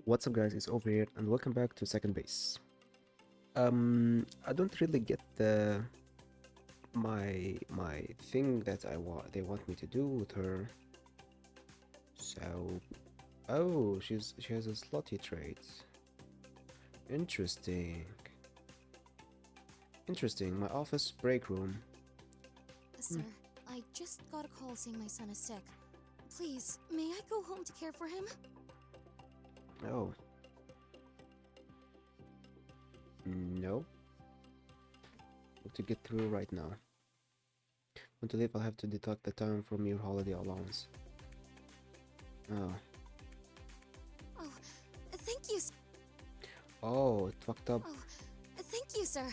What's up guys, it's over here and welcome back to second base. I don't really get my thing that they want me to do with her. So she has a slutty trait. Interesting. Interesting, my office break room. Sir, I just got a call saying my son is sick. Please, may I go home to care for him? Oh. No. What to get through right now. Want to leave, I'll have to deduct the time from your holiday allowance. Oh. Oh, thank you. Oh, it fucked up. Oh, thank you, sir.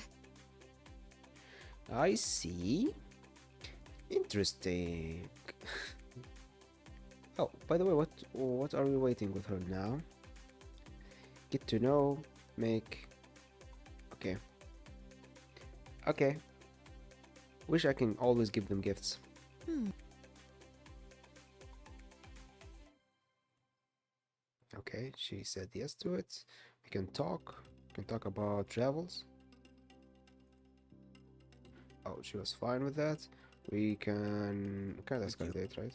I see. Interesting. Oh, by the way, what are we waiting with her now? Get to know, make. Okay. Okay. Wish I can always give them gifts. Okay, she said yes to it. We can talk. We can talk about travels. Oh, she was fine with that. We can escalate, right?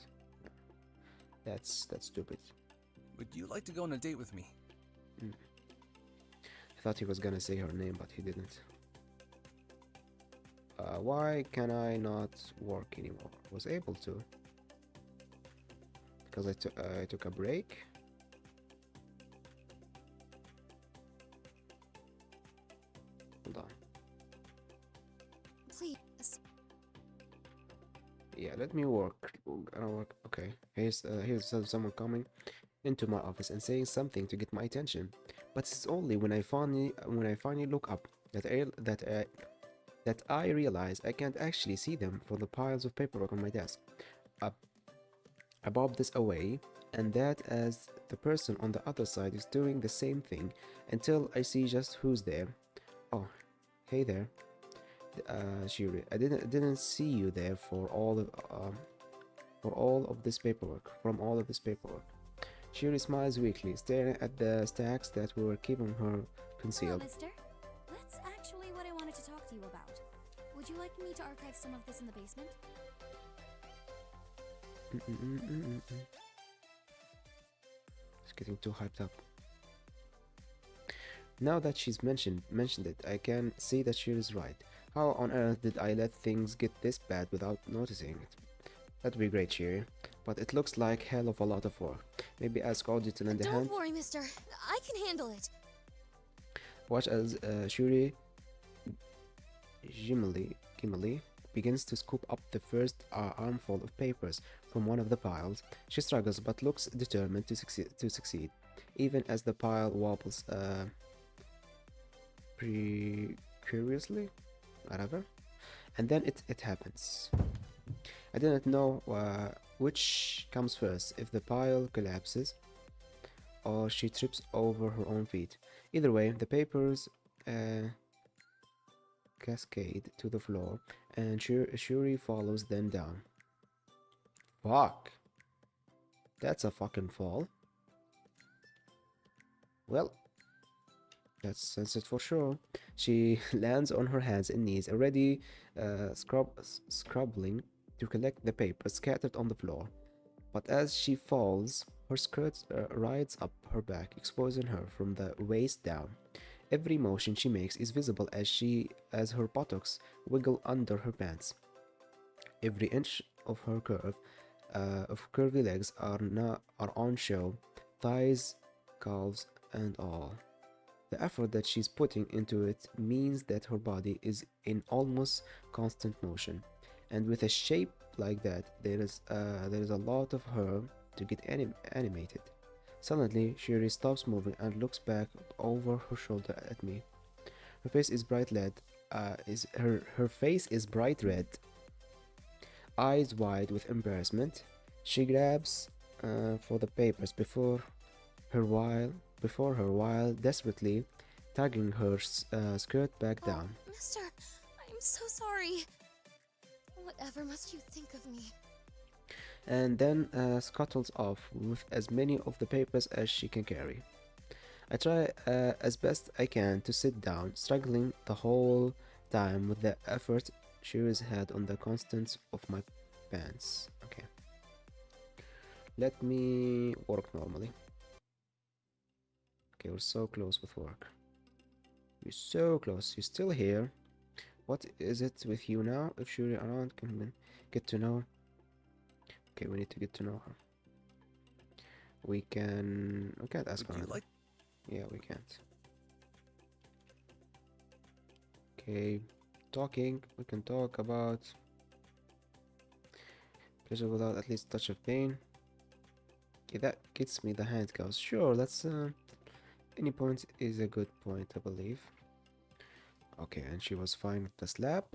That's stupid. Would you like to go on a date with me? I thought he was gonna say her name, but he didn't. Why can I not work anymore? Was able to. Because I took a break. Hold on. Please. Yeah, let me work. Gonna work. Okay. Here's someone coming into my office and saying something to get my attention. But it's only when I finally look up that I realize I can't actually see them from the piles of paperwork on my desk. I bob this away, and that as the person on the other side is doing the same thing until I see just who's there. Oh, hey there. Shiri, I didn't see you there for all of this paperwork. From all of this paperwork. Shiri smiles weakly, staring at the stacks that were keeping her Hello, concealed. mister. That's actually what I wanted to talk to you about. Would you like me to archive some of this in the basement? It's getting too hyped up. Now that she's mentioned it, I can see that she is right. How on earth did I let things get this bad without noticing it? That'd be great, Shiri. But it looks like hell of a lot of work. Maybe ask Audit to lend a Don't hand. worry, mister. I can handle it. Watch as Shuri Gimli begins to scoop up the first armful of papers from one of the piles. She struggles but looks determined to succeed, even as the pile wobbles precariously, whatever. And then it happens. I didn't know which comes first, if the pile collapses or she trips over her own feet. Either way, the papers cascade to the floor, and Shuri follows them down. Fuck. That's a fucking fall. Well, that's censored for sure. She lands on her hands and knees, already scrubbling to collect the papers scattered on the floor. But as she falls, her skirt rides up her back, exposing her from the waist down. Every motion she makes is visible as her buttocks wiggle under her pants. Every inch of her curvy legs are on show, thighs, calves, and all. The effort that she's putting into it means that her body is in almost constant motion, and with a shape like that, there is a lot of her to get animated. Suddenly, Shiri stops moving and looks back over her shoulder at me. Her face is bright red. Her face is bright red, eyes wide with embarrassment. She grabs for the papers before her while desperately tugging her skirt back down. Mister, I'm so sorry. Whatever must you think of me? And then scuttles off with as many of the papers as she can carry. I try as best I can to sit down, struggling the whole time with the effort shoes had on the constants of my pants. Okay, let me work normally. Okay, we're so close with work. You're so close. You're still here. What is it with you now? If Shuri around, can we get to know? Okay, we need to get to know her. We can't ask her Would you anything. like? Yeah, we can't. Okay, talking. We can talk about pleasure without at least touch of pain. Okay, that gets me the handcuffs. Sure, that's any point is a good point, I believe. Okay, and she was fine with the slap.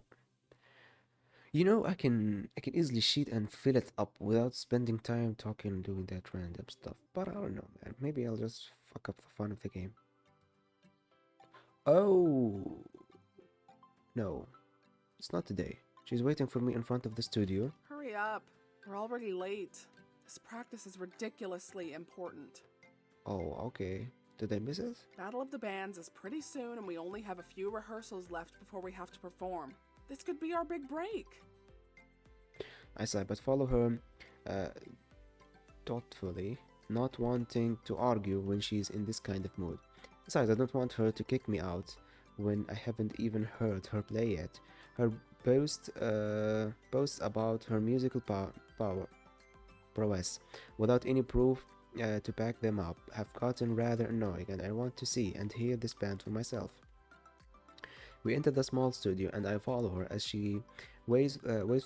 You know, I can easily cheat and fill it up without spending time talking and doing that random stuff. But I don't know, man. Maybe I'll just fuck up the fun of the game. Oh no, it's not today. She's waiting for me in front of the studio. Hurry up. We're already late. This practice is ridiculously important. Oh, okay. Did I miss it? Battle of the Bands is pretty soon and we only have a few rehearsals left before we have to perform. This could be our big break. I sigh, but follow her uh, thoughtfully, not wanting to argue when she's in this kind of mood. Besides, I don't want her to kick me out when I haven't even heard her play yet. Her boasts about her musical prowess, without any proof to back them up, have gotten rather annoying, and I want to see and hear this band for myself. We enter the small studio, and I follow her as she waves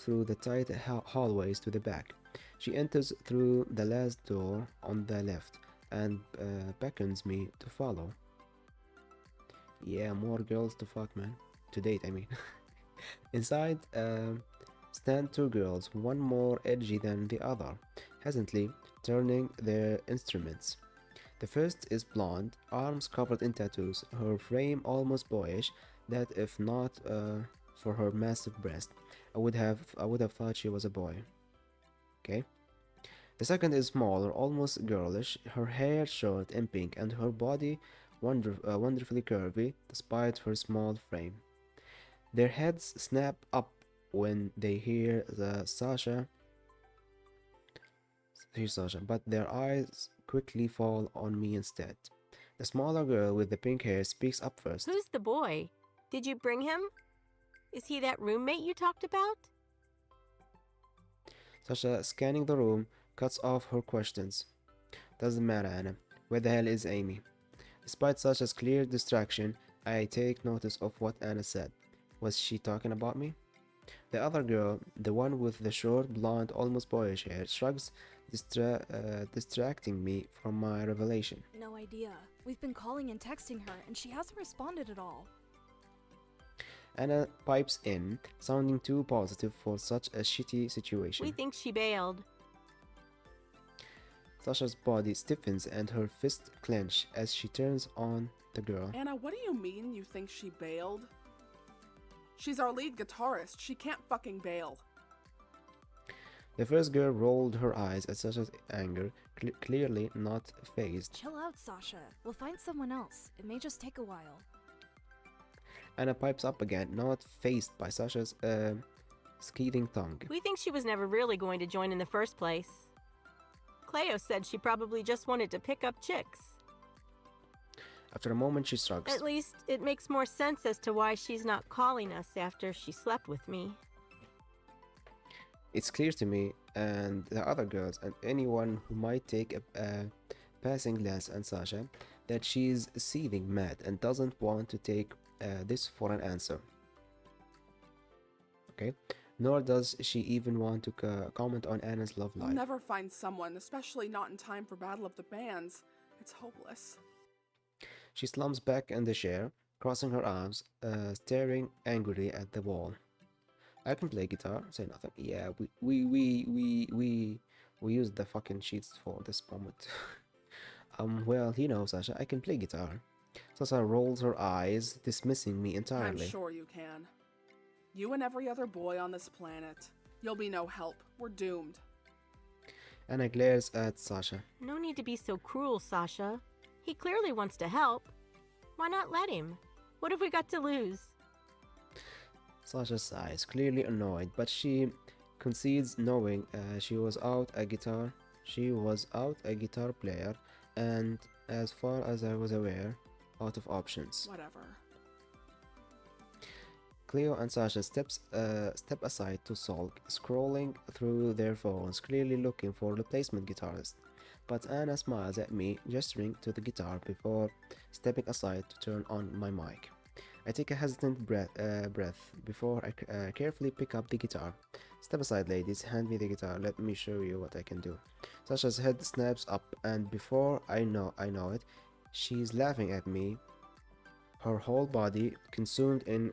through the tight hallways to the back. She enters through the last door on the left and beckons me to follow. Yeah, more girls to fuck, man. To date, I mean. Inside stand two girls, one more edgy than the other, hesitantly turning their instruments. The first is blonde, arms covered in tattoos, her frame almost boyish, that if not for her massive breast, I would have thought she was a boy. Okay. The second is smaller, almost girlish, her hair short and pink, and her body wonderfully curvy despite her small frame. Their heads snap up when they hear Sasha, but their eyes quickly fall on me instead. The smaller girl with the pink hair speaks up first. Who's the boy? Did you bring him? Is he that roommate you talked about? Sasha, scanning the room, cuts off her questions. Doesn't matter, Anna. Where the hell is Amy? Despite Sasha's clear distraction, I take notice of what Anna said. Was she talking about me? The other girl, the one with the short, blonde, almost boyish hair, shrugs, distracting me from my revelation. No idea. We've been calling and texting her, and she hasn't responded at all. Anna pipes in, sounding too positive for such a shitty situation. We think she bailed. Sasha's body stiffens and her fists clench as she turns on the girl. Anna, what do you mean you think she bailed? She's our lead guitarist. She can't fucking bail. The first girl rolled her eyes at Sasha's anger, clearly not fazed. Chill out, Sasha. We'll find someone else. It may just take a while. Anna pipes up again, not fazed by Sasha's skeeting tongue. We think she was never really going to join in the first place. Cleo said she probably just wanted to pick up chicks. After a moment, she shrugs. At least it makes more sense as to why she's not calling us after she slept with me. It's clear to me and the other girls and anyone who might take a passing glance at Sasha that she's seething mad and doesn't want to take this for an answer. Okay? Nor does she even want to comment on Anna's love We'll life. never find someone, especially not in time for Battle of the Bands. It's hopeless. She slumps back in the chair, crossing her arms, staring angrily at the wall. I can play guitar, say nothing. Yeah, we used the fucking sheets for this moment. Well, you know, Sasha, I can play guitar. Sasha rolls her eyes, dismissing me entirely. I'm sure you can. You and every other boy on this planet. You'll be no help. We're doomed. Anna glares at Sasha. No need to be so cruel, Sasha. He clearly wants to help. Why not let him? What have we got to lose? Sasha sighs, clearly annoyed, but she concedes, knowing she was out a guitar. She was out a guitar player, and as far as I was aware, out of options. Whatever. Cleo and Sasha step aside to sulk, scrolling through their phones, clearly looking for a replacement guitarist. But Anna smiles at me, gesturing to the guitar before stepping aside to turn on my mic. I take a hesitant breath before I carefully pick up the guitar. Step aside, ladies, hand me the guitar, let me show you what I can do. Sasha's head snaps up, and before I know it, she's laughing at me, her whole body consumed in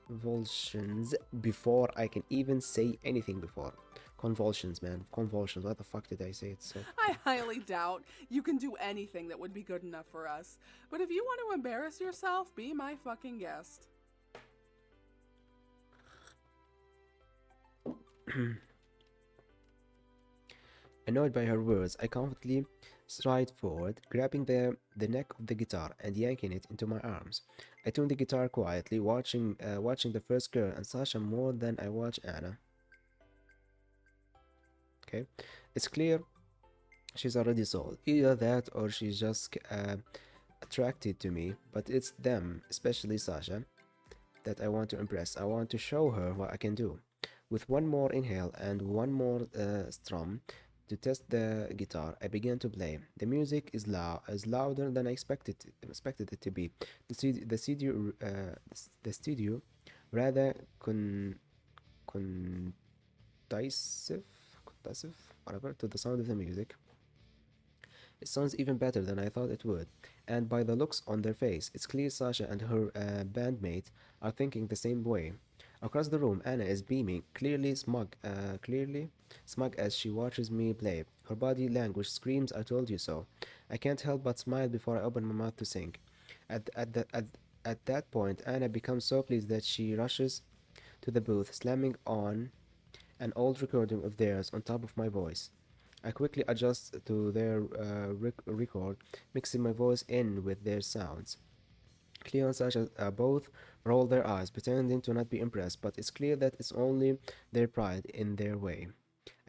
convulsions before I can even say anything before. Convulsions, man. Convulsions. What the fuck did I say it so? I highly doubt you can do anything that would be good enough for us. But if you want to embarrass yourself, be my fucking guest. Annoyed by her words, I confidently stride forward, grabbing the neck of the guitar and yanking it into my arms. I tune the guitar quietly, watching the first girl and Sasha more than I watch Anna. Okay, it's clear she's already sold. Either that or she's just attracted to me, but it's them, especially Sasha, that I want to impress. I want to show her what I can do. With one more inhale and one more strum to test the guitar, I began to play. The music is louder than I expected it to be. The studio rather condisive, whatever, to the sound of the music. It sounds even better than I thought it would, and by the looks on their face, it's clear Sasha and her bandmate are thinking the same way. Across the room, Anna is beaming, clearly smug as she watches me play. Her body language screams, "I told you so." I can't help but smile before I open my mouth to sing. At that point, Anna becomes so pleased that she rushes to the booth, slamming on an old recording of theirs on top of my voice. I quickly adjust to their record, mixing my voice in with their sounds. Cleo and Sasha both roll their eyes, pretending to not be impressed, but it's clear that it's only their pride in their way.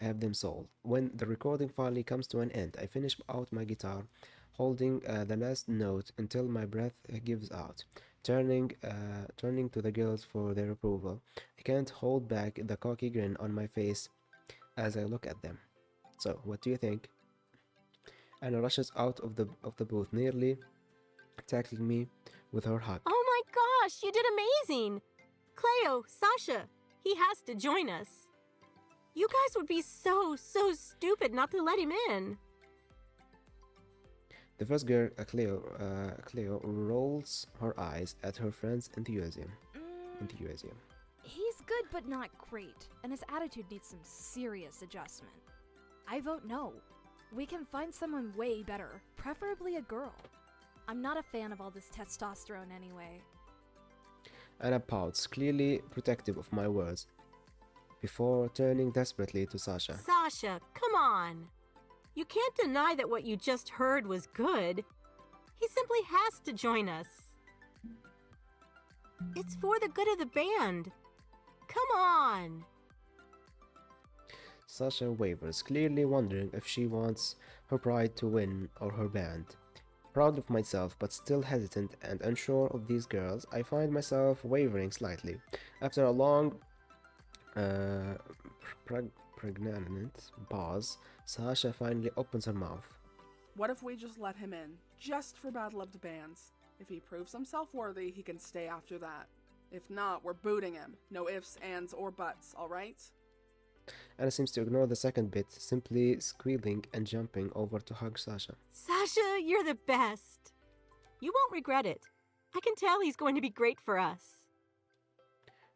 I have them sold. When the recording finally comes to an end, I finish out my guitar, holding the last note until my breath gives out. Turning to the girls for their approval, I can't hold back the cocky grin on my face as I look at them. So, what do you think? Anna rushes out of the booth, nearly tackling me with her hug. Oh my gosh, you did amazing! Cleo, Sasha, he has to join us. You guys would be so stupid not to let him in. The first girl, Cleo, rolls her eyes at her friend's enthusiasm. He's good, but not great, and his attitude needs some serious adjustment. I vote no. We can find someone way better, preferably a girl. I'm not a fan of all this testosterone anyway. Anna pouts, clearly protective of my words, before turning desperately to Sasha. Sasha, come on. You can't deny that what you just heard was good. He simply has to join us. It's for the good of the band. Come on. Sasha wavers, clearly wondering if she wants her pride to win or her band. Proud of myself, but still hesitant and unsure of these girls, I find myself wavering slightly. After a long, pregnant pause, Sasha finally opens her mouth. What if we just let him in, just for Battle of the Bands? If he proves himself worthy, he can stay after that. If not, we're booting him. No ifs, ands, or buts, alright? Anna seems to ignore the second bit, simply squealing and jumping over to hug Sasha. Sasha, you're the best. You won't regret it. I can tell he's going to be great for us.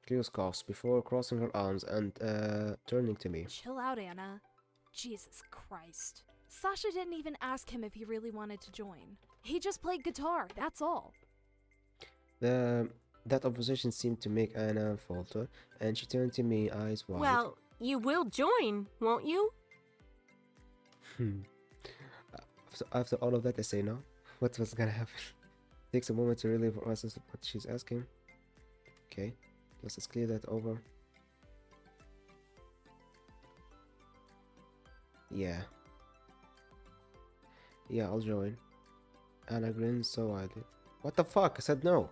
Cleo coughs before crossing her arms and turning to me. Chill out, Anna. Jesus Christ. Sasha didn't even ask him if he really wanted to join. He just played guitar, that's all. That opposition seemed to make Anna falter, and she turned to me, eyes wide. Well, you will join, won't you? After all of that, I say no. What was gonna happen? Takes a moment to really process what she's asking. Okay, let's just clear that over. Yeah. Yeah, I'll join. Anna grins so widely. What the fuck? I said no.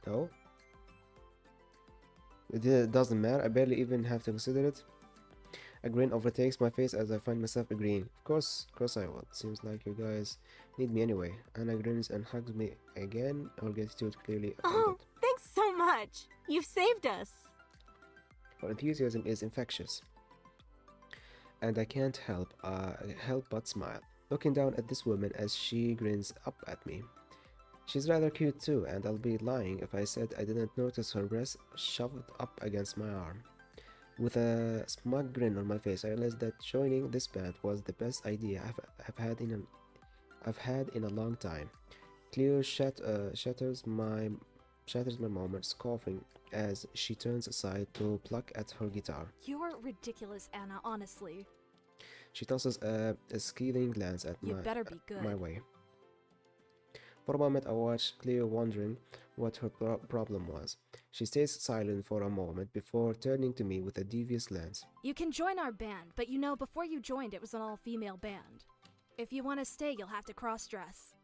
No? It doesn't matter. I barely even have to consider it. A grin overtakes my face as I find myself agreeing. Of course I will. Seems like you guys need me anyway. Anna grins and hugs me again. Her gratitude clearly Oh, offended. thanks so much. You've saved us. Her enthusiasm is infectious, and I can't help but smile, looking down at this woman as she grins up at me. She's rather cute too, and I'll be lying if I said I didn't notice her breast shoved up against my arm. With a smug grin on my face, I realized that joining this band was the best idea I've had in a long time. Cleo shatters my moment, scoffing as she turns aside to pluck at her guitar. You're ridiculous, Anna, honestly. She tosses a scathing glance at You better be good. my way. For a moment, I watched Cleo wondering what her problem was. She stays silent for a moment before turning to me with a devious glance. You can join our band, but you know, before you joined, it was an all-female band. If you want to stay, you'll have to cross-dress.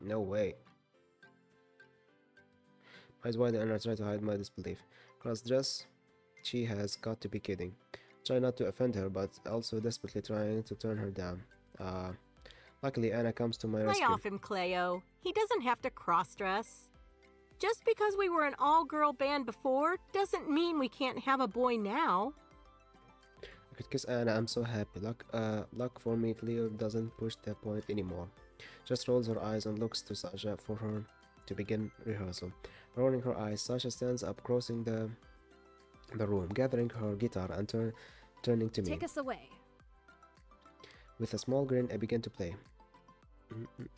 No way. Eyes wide and I try to hide my disbelief. Cross-dress? She has got to be kidding. Try not to offend her, but also desperately trying to turn her down. Luckily, Anna comes to my Lay rescue. off him, Cleo. He doesn't have to cross-dress. Just because we were an all-girl band before doesn't mean we can't have a boy now. I could kiss Anna. I'm so happy. Luck for me, Cleo doesn't push that point anymore. Just rolls her eyes and looks to Sasha for her to begin rehearsal. Rolling her eyes, Sasha stands up, crossing the room, gathering her guitar and turning to me. Take us away. With a small grin, I begin to play.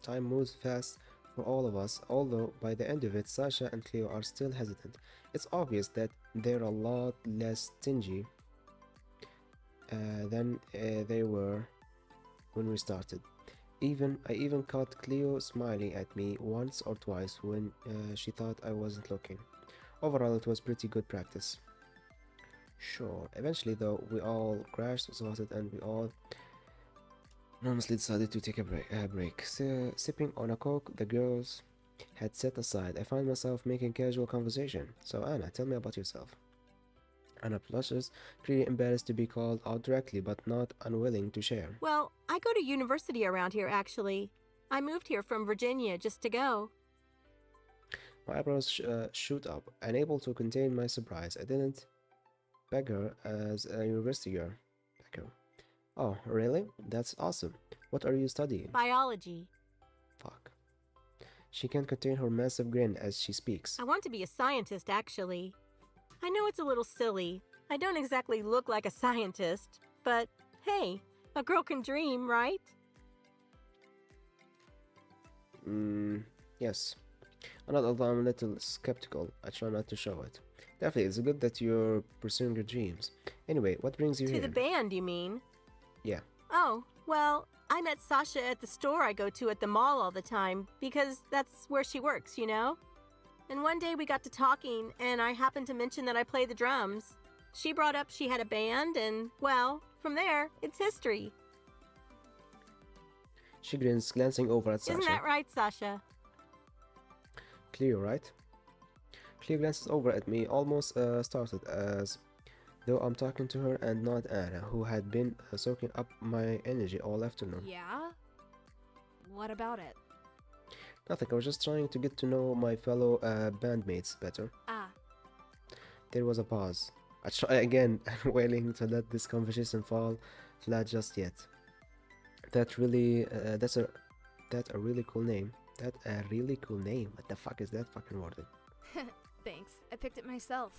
Time moves fast for all of us, although by the end of it, Sasha and Cleo are still hesitant. It's obvious that they're a lot less stingy than they were when we started. I even caught Cleo smiling at me once or twice when she thought I wasn't looking. Overall, it was pretty good practice. Sure. Eventually, though, we all crashed, exhausted, and we all honestly decided to take a break. Sipping on a Coke the girls had set aside, I find myself making casual conversation. So Anna, tell me about yourself. Anna blushes, clearly embarrassed to be called out directly, but not unwilling to share. Well, I go to university around here, actually. I moved here from Virginia just to go. My eyebrows shoot up, unable to contain my surprise. I didn't peg her as a university girl. Peg her. Oh, really? That's awesome. What are you studying? Biology. Fuck. She can't contain her massive grin as she speaks. I want to be a scientist, actually. I know it's a little silly. I don't exactly look like a scientist, but hey, a girl can dream, right? Yes. Although I'm a little skeptical, I try not to show it. Definitely, it's good that you're pursuing your dreams. Anyway, what brings you To here? the band, you mean? Yeah. Oh, well, I met Sasha at the store I go to at the mall all the time, because that's where she works, you know? And one day we got to talking, and I happened to mention that I play the drums. She brought up she had a band, and, well, from there, it's history. She grins, glancing over at Sasha. Isn't that right, Sasha? Cleo, right? Cleo glances over at me, almost startled, as though I'm talking to her and not Anna, who had been soaking up my energy all afternoon. Yeah? What about it? Nothing, I was just trying to get to know my fellow bandmates better. Ah, There was a pause. I try again, unwilling to let this conversation fall flat just yet. That's a really cool name. That a really cool name. What the fuck is that fucking worded? thanks. I picked it myself.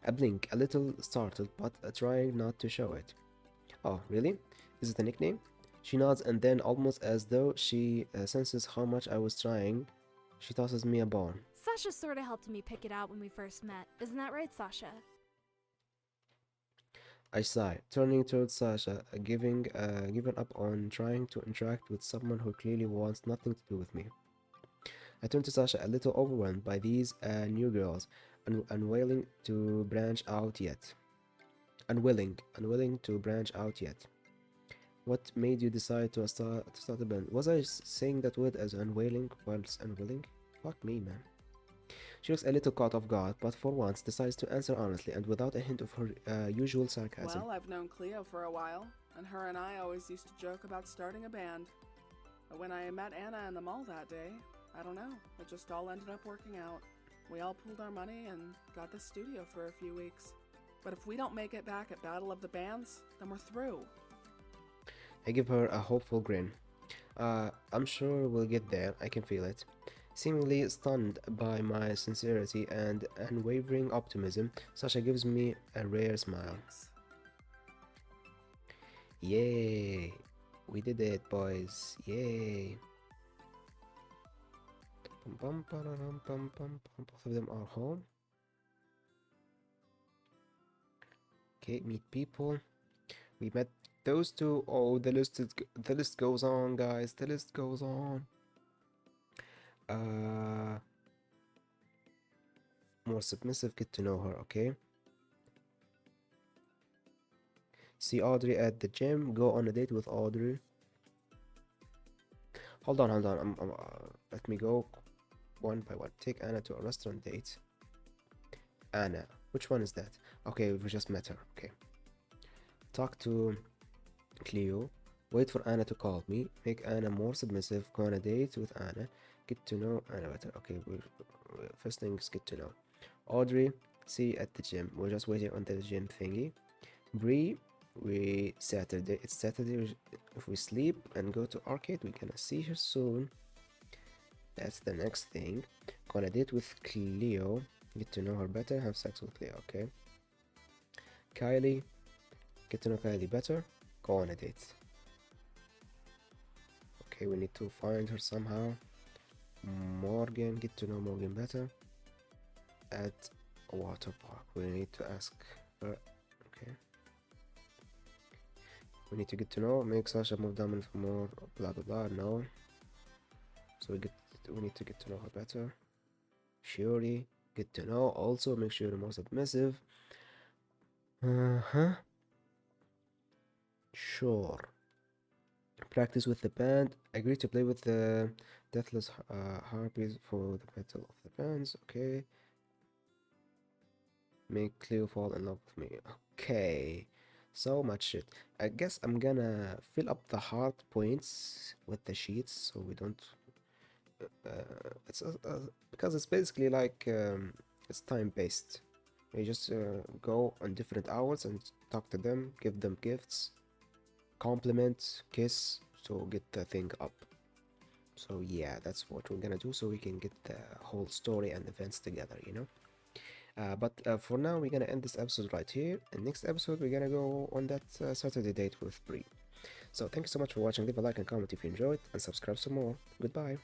I blink, a little startled, but trying not to show it. Oh, really? Is it a nickname? She nods, and then, almost as though she senses how much I was trying, she tosses me a bone. Sasha sort of helped me pick it out when we first met. Isn't that right, Sasha? I sigh, turning towards Sasha, given up on trying to interact with someone who clearly wants nothing to do with me. I turn to Sasha, a little overwhelmed by these new girls, unwilling to branch out yet. Unwilling to branch out yet. What made you decide to start a band? Was I saying that word as unwilling whilst unwilling? Fuck me, man. She looks a little caught off guard, but for once decides to answer honestly and without a hint of her usual sarcasm. Well, I've known Cleo for a while, and her and I always used to joke about starting a band. But when I met Anna in the mall that day, I don't know, it just all ended up working out. We all pooled our money and got the studio for a few weeks. But if we don't make it back at Battle of the Bands, then we're through. I give her a hopeful grin. I'm sure we'll get there, I can feel it. Seemingly stunned by my sincerity and unwavering optimism, Sasha gives me a rare smile. Thanks. Yay! We did it, boys. Yay! Both of them are home. Okay, meet people. We met those two. Oh, the list goes on, guys. The list goes on. More submissive, get to know her, okay? See Audrey at the gym, go on a date with Audrey. Hold on. Let me go one by one. Take Anna to a restaurant date. Anna, which one is that? Okay, we just met her, okay. Talk to Cleo. Wait for Anna to call me. Make Anna more submissive. Go on a date with Anna. Get to know Anna better. Okay, first thing is get to know Audrey. See you at the gym. We're just waiting on the gym thingy. Bree, it's Saturday. If we sleep and go to arcade, we're gonna see her soon. That's the next thing. Go on a date with Cleo. Get to know her better. Have sex with Cleo. Okay. Kylie, get to know Kylie better. Go on a date. Okay, we need to find her somehow. Morgan, get to know Morgan better. At a water park, we need to ask her. Okay. We need to get to know. Make Sasha move dominant for more. Blah blah blah. No. So we need to get to know her better. Shiori, get to know. Also, make sure you're more submissive. Sure. Practice with the band. Agree to play with the Deathless Harpies for the Battle of the Bands. Okay. Make Cleo fall in love with me. Okay. So much shit. I guess I'm gonna fill up the hard points with the sheets so we don't. It's because it's basically like it's time based. You just go on different hours and talk to them, give them gifts, compliment, kiss, so get the thing up. So yeah, that's what we're gonna do so we can get the whole story and events together, you know. But for now, we're gonna end this episode right here. And next episode, we're gonna go on that Saturday date with Bree. So thank you so much for watching. Leave a like and comment if you enjoyed, and subscribe some more. Goodbye.